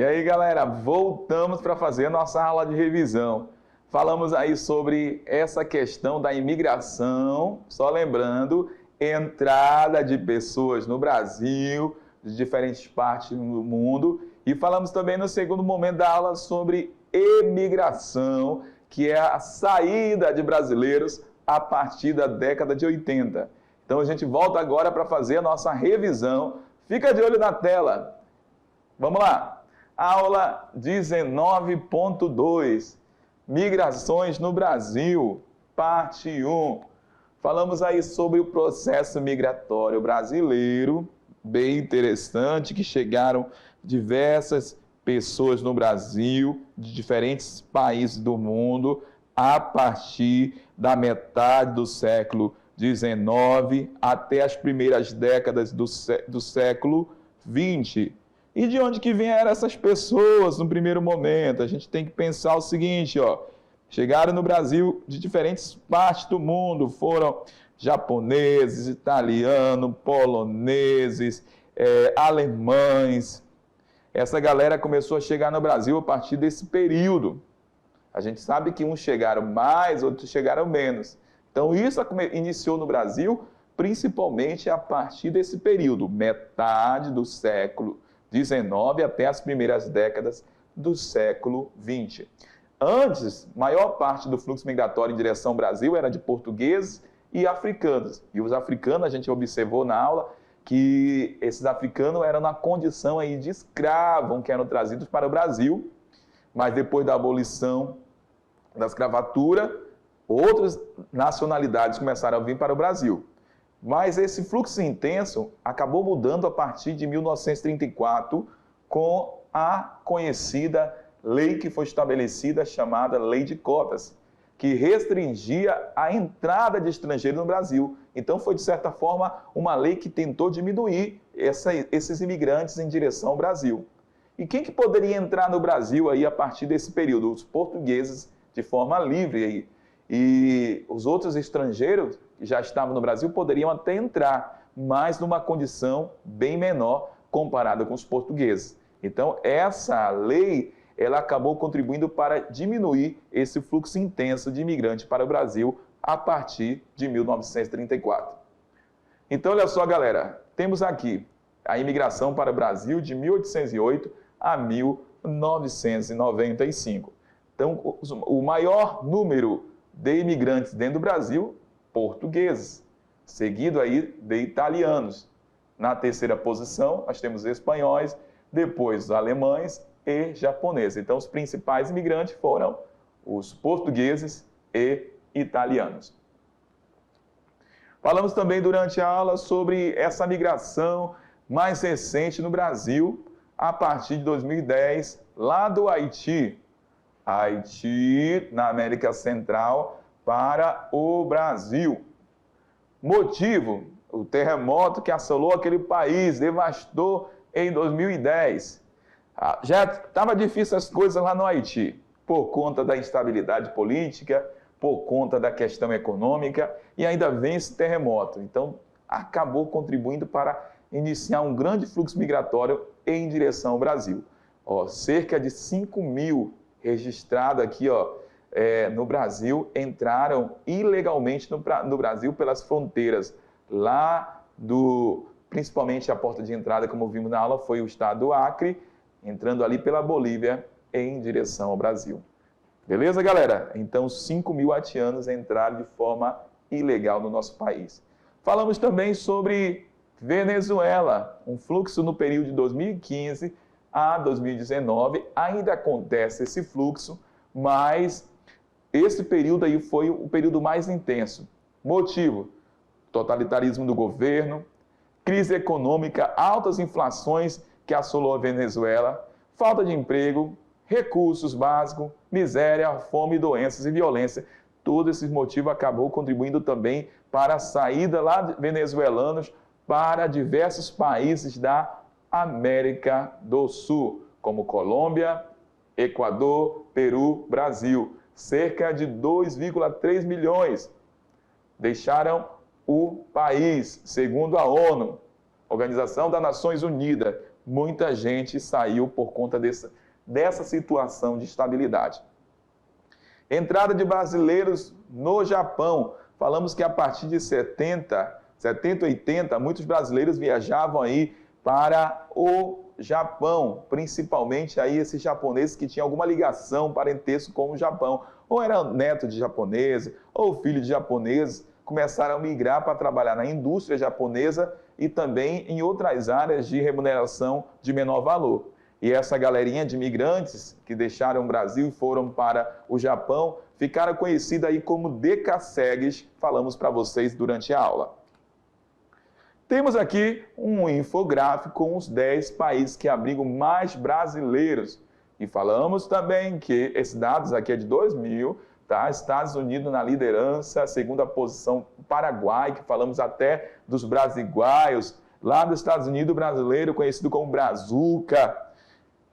E aí, galera, voltamos para fazer a nossa aula de revisão. Falamos aí sobre essa questão da imigração, só lembrando, entrada de pessoas no Brasil, de diferentes partes do mundo, e falamos também no segundo momento da aula sobre emigração, que é a saída de brasileiros a partir da década de 80. Então a gente volta agora para fazer a nossa revisão. Fica de olho na tela. Vamos lá. Aula 19.2, Migrações no Brasil, parte 1. Falamos aí sobre o processo migratório brasileiro, bem interessante, que chegaram diversas pessoas no Brasil, de diferentes países do mundo, a partir da metade do século XIX até as primeiras décadas do século XX. E de onde que vieram essas pessoas no primeiro momento? A gente tem que pensar o seguinte, chegaram no Brasil de diferentes partes do mundo, foram japoneses, italianos, poloneses, alemães. Essa galera começou a chegar no Brasil a partir desse período. A gente sabe que uns chegaram mais, outros chegaram menos. Então isso iniciou no Brasil principalmente a partir desse período, metade do século XIX até as primeiras décadas do século XX. Antes, maior parte do fluxo migratório em direção ao Brasil era de portugueses e africanos. E os africanos, a gente observou na aula, que esses africanos eram na condição aí de escravos, que eram trazidos para o Brasil, mas depois da abolição da escravatura, outras nacionalidades começaram a vir para o Brasil. Mas esse fluxo intenso acabou mudando a partir de 1934 com a conhecida lei que foi estabelecida, chamada Lei de Cotas, que restringia a entrada de estrangeiros no Brasil. Então foi, de certa forma, uma lei que tentou diminuir esses imigrantes em direção ao Brasil. E quem que poderia entrar no Brasil aí a partir desse período? Os portugueses, de forma livre aí. E os outros estrangeiros que já estavam no Brasil poderiam até entrar, mas numa condição bem menor comparada com os portugueses. Então, essa lei, ela acabou contribuindo para diminuir esse fluxo intenso de imigrantes para o Brasil a partir de 1934. Então, olha só, galera, temos aqui a imigração para o Brasil de 1808 a 1995. Então, o maior número de imigrantes dentro do Brasil, portugueses, seguido aí de italianos. Na terceira posição, nós temos espanhóis, depois os alemães e japoneses. Então, os principais imigrantes foram os portugueses e italianos. Falamos também durante a aula sobre essa migração mais recente no Brasil, a partir de 2010, lá do Haiti, na América Central, para o Brasil. Motivo: o terremoto que assolou aquele país, devastou em 2010. Já estava difícil as coisas lá no Haiti, por conta da instabilidade política, por conta da questão econômica, e ainda vem esse terremoto. Então, acabou contribuindo para iniciar um grande fluxo migratório em direção ao Brasil. Cerca de 5 mil registrados aqui, no Brasil, entraram ilegalmente no Brasil pelas fronteiras. Lá principalmente a porta de entrada, como vimos na aula, foi o estado do Acre, entrando ali pela Bolívia em direção ao Brasil. Beleza, galera? Então, 5 mil haitianos entraram de forma ilegal no nosso país. Falamos também sobre Venezuela, um fluxo no período de 2015 a 2019. Ainda acontece esse fluxo, mas esse período aí foi o período mais intenso. Motivo: totalitarismo do governo, crise econômica, altas inflações que assolou a Venezuela, falta de emprego, recursos básicos, miséria, fome, doenças e violência. Todos esses motivos acabou contribuindo também para a saída lá de venezuelanos para diversos países da América do Sul, como Colômbia, Equador, Peru, Brasil. Cerca de 2,3 milhões deixaram o país, segundo a ONU, Organização das Nações Unidas. muita gente saiu por conta dessa situação de estabilidade. Entrada de brasileiros no Japão. Falamos que a partir de 70, 80, muitos brasileiros viajavam aí para o Japão, principalmente aí esses japoneses que tinham alguma ligação, parentesco com o Japão, ou era neto de japoneses, ou filho de japoneses, começaram a migrar para trabalhar na indústria japonesa e também em outras áreas de remuneração de menor valor. E essa galerinha de imigrantes que deixaram o Brasil e foram para o Japão, ficaram conhecidas aí como decassegues, falamos para vocês durante a aula. Temos aqui um infográfico com os 10 países que abrigam mais brasileiros. E falamos também que esses dados aqui é de 2000, tá? Estados Unidos na liderança, segunda posição Paraguai, que falamos até dos brasiguaios. Lá dos Estados Unidos, brasileiro conhecido como Brazuca.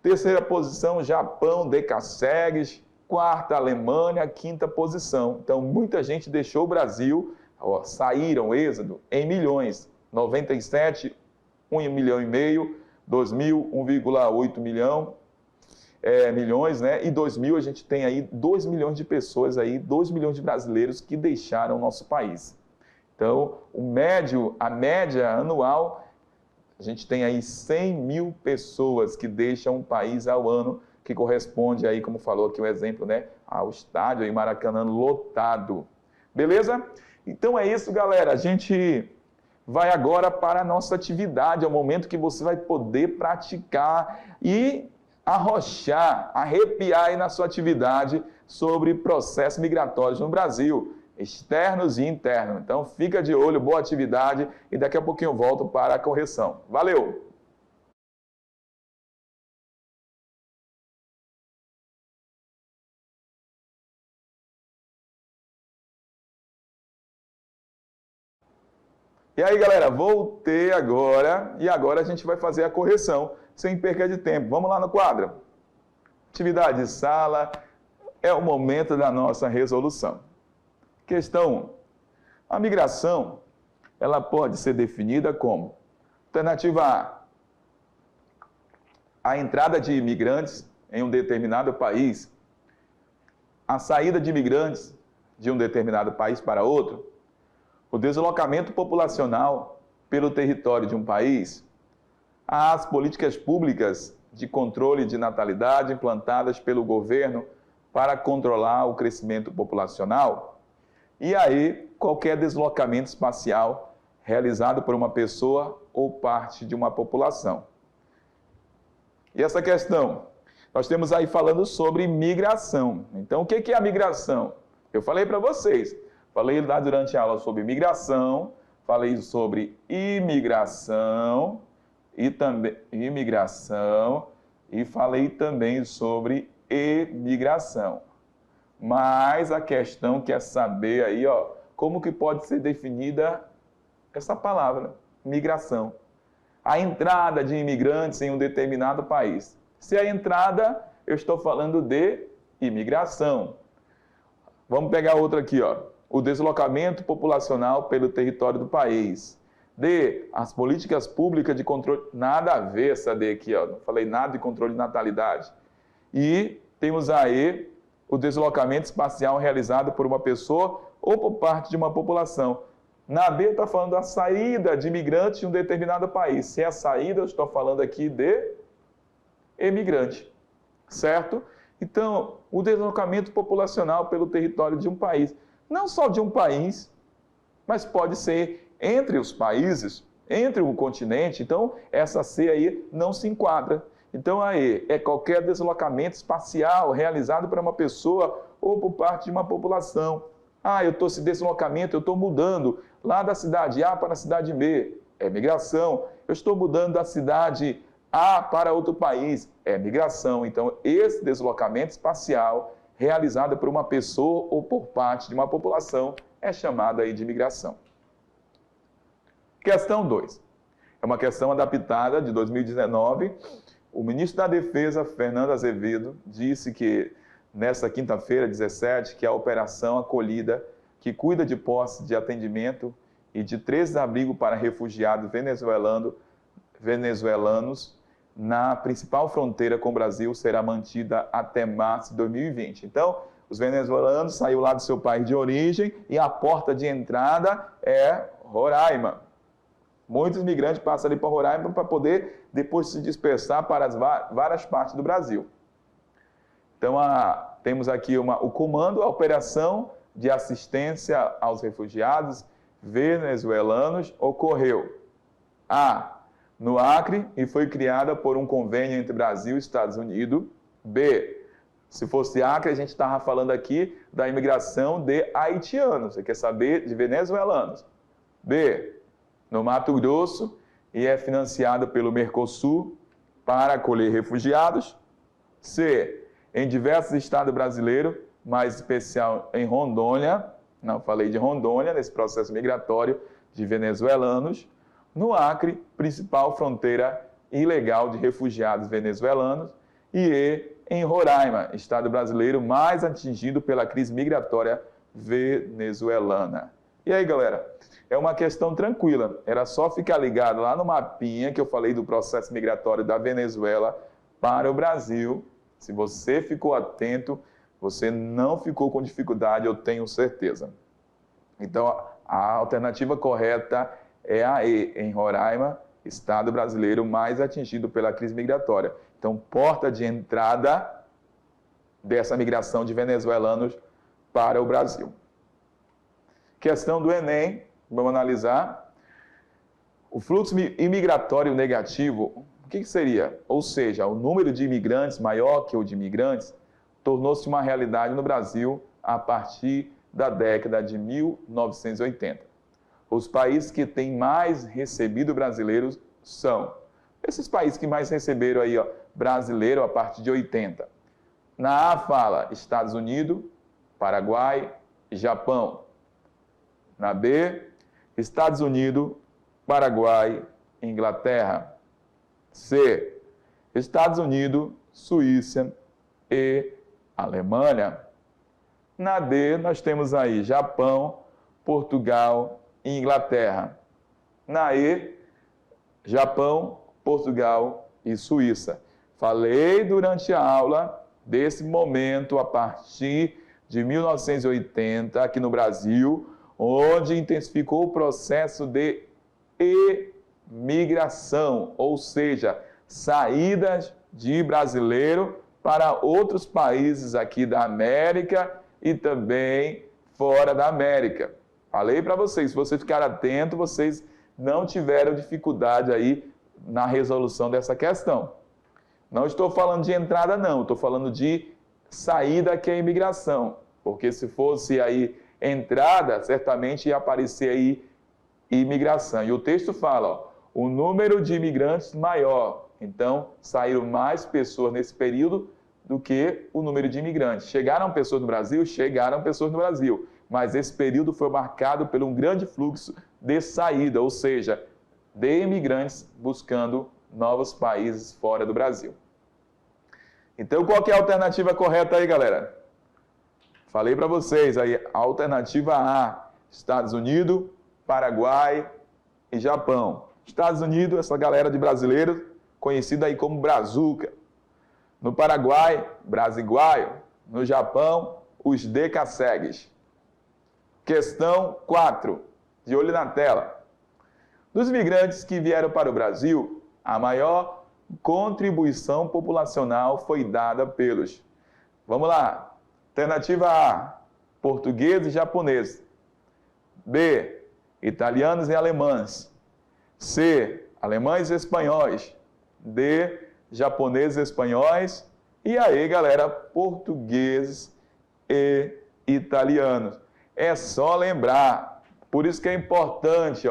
Terceira posição, Japão, decassegues. Quarta, Alemanha, quinta posição. Então, muita gente deixou o Brasil, saíram, êxodo, em milhões. 97, 1,5 milhão, 2000, 1,8 milhões, né? E 2000 a gente tem aí 2 milhões de pessoas aí, 2 milhões de brasileiros que deixaram o nosso país. Então, a média anual, a gente tem aí 100 mil pessoas que deixam o país ao ano, que corresponde aí, como falou aqui o exemplo, né? Ao estádio em Maracanã lotado. Beleza? Então é isso, galera. A gente vai agora para a nossa atividade, é o momento que você vai poder praticar e arrochar, arrepiar aí na sua atividade sobre processos migratórios no Brasil, externos e internos. Então fica de olho, boa atividade e daqui a pouquinho eu volto para a correção. Valeu! E aí, galera, voltei agora e agora a gente vai fazer a correção, sem perca de tempo. Vamos lá no quadro. Atividade de sala é o momento da nossa resolução. Questão 1. A migração, ela pode ser definida como alternativa A entrada de imigrantes em um determinado país, a saída de imigrantes de um determinado país para outro, o deslocamento populacional pelo território de um país, as políticas públicas de controle de natalidade implantadas pelo governo para controlar o crescimento populacional, e aí qualquer deslocamento espacial realizado por uma pessoa ou parte de uma população. E essa questão, nós temos aí falando sobre migração. Então, o que é a migração? Eu falei para vocês. Falei lá durante a aula sobre migração, falei sobre imigração e falei também sobre emigração. Mas a questão que é saber aí, ó, como que pode ser definida essa palavra, migração. A entrada de imigrantes em um determinado país. Se a entrada, eu estou falando de imigração. Vamos pegar outra aqui, ó. O deslocamento populacional pelo território do país. D, as políticas públicas de controle, nada a ver essa D aqui, ó, não falei nada de controle de natalidade. E temos a E, o deslocamento espacial realizado por uma pessoa ou por parte de uma população. Na B está falando da saída de imigrantes de um determinado país. Se é a saída, eu estou falando aqui de emigrante, certo? Então, o deslocamento populacional pelo território de um país. Não só de um país, mas pode ser entre os países, entre o continente. Então, essa C aí não se enquadra. Então, aí é qualquer deslocamento espacial realizado por uma pessoa ou por parte de uma população. Ah, eu estou esse deslocamento, eu estou mudando lá da cidade A para a cidade B, é migração. Eu estou mudando da cidade A para outro país, é migração. Então, esse deslocamento espacial realizada por uma pessoa ou por parte de uma população é chamada aí de migração. Questão 2. É uma questão adaptada de 2019. O ministro da Defesa, Fernando Azevedo, disse que nesta quinta-feira, 17, que a Operação Acolhida, que cuida de posse de atendimento e de 13 abrigos para refugiados venezuelanos, na principal fronteira com o Brasil será mantida até março de 2020. Então, os venezuelanos saíram lá do seu país de origem e a porta de entrada é Roraima. Muitos migrantes passam ali para Roraima para poder depois se dispersar para as várias partes do Brasil. Então, temos aqui o comando, a operação de assistência aos refugiados venezuelanos ocorreu no Acre e foi criada por um convênio entre Brasil e Estados Unidos. B, se fosse Acre, a gente estava falando aqui da imigração de haitianos. Você quer saber de venezuelanos? B, no Mato Grosso e é financiado pelo Mercosul para acolher refugiados. C, em diversos estados brasileiros, mais especial em Rondônia, não falei de Rondônia, nesse processo migratório de venezuelanos. No Acre, principal fronteira ilegal de refugiados venezuelanos. E em Roraima, estado brasileiro mais atingido pela crise migratória venezuelana. E aí, galera? É uma questão tranquila. Era só ficar ligado lá no mapinha que eu falei do processo migratório da Venezuela para o Brasil. Se você ficou atento, você não ficou com dificuldade, eu tenho certeza. Então, a alternativa correta é a E, em Roraima, estado brasileiro mais atingido pela crise migratória. Então, porta de entrada dessa migração de venezuelanos para o Brasil. Questão do Enem, vamos analisar. O fluxo imigratório negativo, o que seria? Ou seja, o número de imigrantes maior que o de imigrantes tornou-se uma realidade no Brasil a partir da década de 1980. Os países que têm mais recebido brasileiros são esses países que mais receberam aí, brasileiro a partir de 80. Na A fala Estados Unidos, Paraguai e Japão. Na B, Estados Unidos, Paraguai e Inglaterra. C, Estados Unidos, Suíça e Alemanha. Na D, nós temos aí Japão, Portugal e Inglaterra. Na E, Japão, Portugal e Suíça. Falei durante a aula desse momento a partir de 1980 aqui no Brasil, onde intensificou o processo de emigração, ou seja, saídas de brasileiro para outros países aqui da América e também fora da América. Falei para vocês, se vocês ficarem atentos, vocês não tiveram dificuldade aí na resolução dessa questão. Não estou falando de entrada, não. Estou falando de saída, que é a imigração. Porque se fosse aí entrada, certamente ia aparecer aí imigração. E o texto fala, o número de imigrantes maior. Então, saíram mais pessoas nesse período do que o número de imigrantes. Chegaram pessoas no Brasil? Chegaram pessoas no Brasil. Mas esse período foi marcado por um grande fluxo de saída, ou seja, de imigrantes buscando novos países fora do Brasil. Então, qual que é a alternativa correta aí, galera? Falei para vocês aí, a alternativa A, Estados Unidos, Paraguai e Japão. Estados Unidos, essa galera de brasileiros, conhecida aí como Brazuca. No Paraguai, Brasiguaio. No Japão, os decassegues. Questão 4, de olho na tela. Dos imigrantes que vieram para o Brasil, a maior contribuição populacional foi dada pelos... Vamos lá. Alternativa A, portugueses e japoneses. B, italianos e alemães. C, alemães e espanhóis. D, japoneses e espanhóis. E aí, galera, portugueses e italianos. É só lembrar. Por isso que é importante,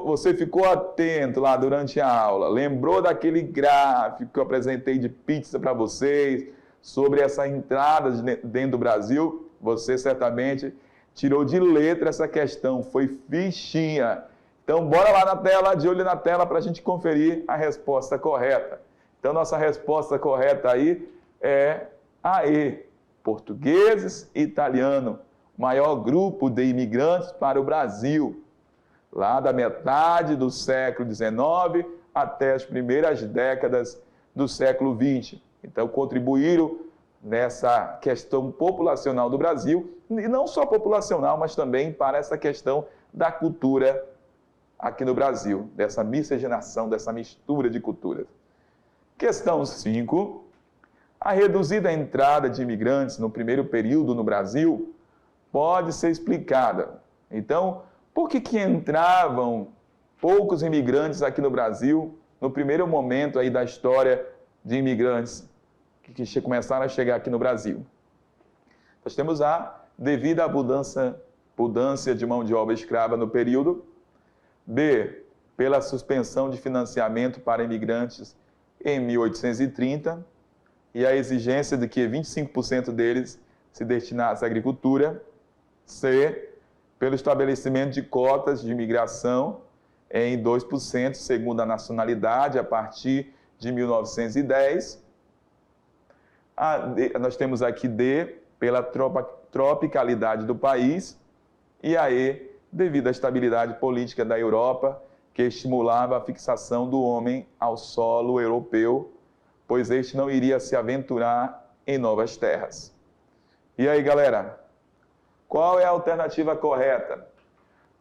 você ficou atento lá durante a aula, lembrou daquele gráfico que eu apresentei de pizza para vocês, sobre essa entrada dentro do Brasil, você certamente tirou de letra essa questão, foi fichinha. Então, bora lá na tela, de olho na tela, para a gente conferir a resposta correta. Então, nossa resposta correta aí é a E, portugueses e italianos, maior grupo de imigrantes para o Brasil, lá da metade do século XIX até as primeiras décadas do século XX. Então, contribuíram nessa questão populacional do Brasil, e não só populacional, mas também para essa questão da cultura aqui no Brasil, dessa miscigenação, dessa mistura de culturas. Questão 5. A reduzida entrada de imigrantes no primeiro período no Brasil pode ser explicada. Então, por que entravam poucos imigrantes aqui no Brasil no primeiro momento aí da história de imigrantes que começaram a chegar aqui no Brasil? Nós temos a devida abundância de mão de obra escrava no período. B, pela suspensão de financiamento para imigrantes em 1830 e a exigência de que 25% deles se destinasse à agricultura. C, pelo estabelecimento de cotas de imigração em 2% segundo a nacionalidade a partir de 1910. Nós temos aqui D, pela tropicalidade do país, e a E, devido à estabilidade política da Europa, que estimulava a fixação do homem ao solo europeu, pois este não iria se aventurar em novas terras. E aí, galera, qual é a alternativa correta?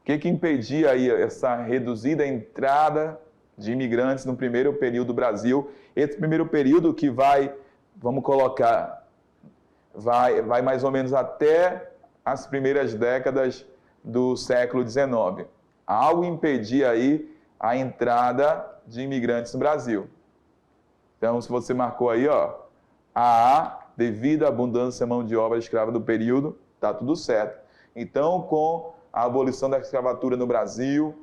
O que impedia aí essa reduzida entrada de imigrantes no primeiro período do Brasil? Esse primeiro período que vai, vamos colocar, vai mais ou menos até as primeiras décadas do século XIX. Algo impedia aí a entrada de imigrantes no Brasil. Então, se você marcou aí, ó, A, devido à abundância de mão de obra escrava do período, tá tudo certo. Então, com a abolição da escravatura no Brasil,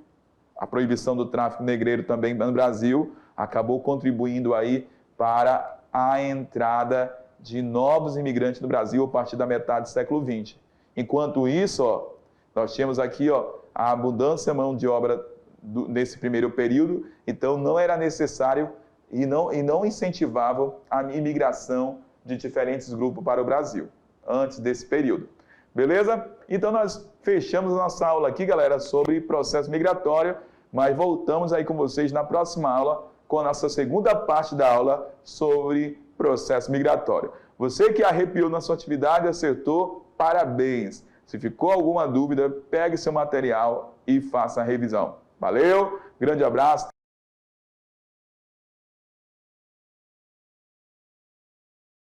a proibição do tráfico negreiro também no Brasil, acabou contribuindo aí para a entrada de novos imigrantes no Brasil a partir da metade do século XX. Enquanto isso, ó, nós tínhamos aqui, ó, a abundância de mão de obra nesse primeiro período, então não era necessário e não incentivavam a imigração de diferentes grupos para o Brasil, antes desse período. Beleza? Então nós fechamos a nossa aula aqui, galera, sobre processo migratório, mas voltamos aí com vocês na próxima aula, com a nossa segunda parte da aula sobre processo migratório. Você que arrepiou na sua atividade, acertou, parabéns! Se ficou alguma dúvida, pegue seu material e faça a revisão. Valeu, grande abraço.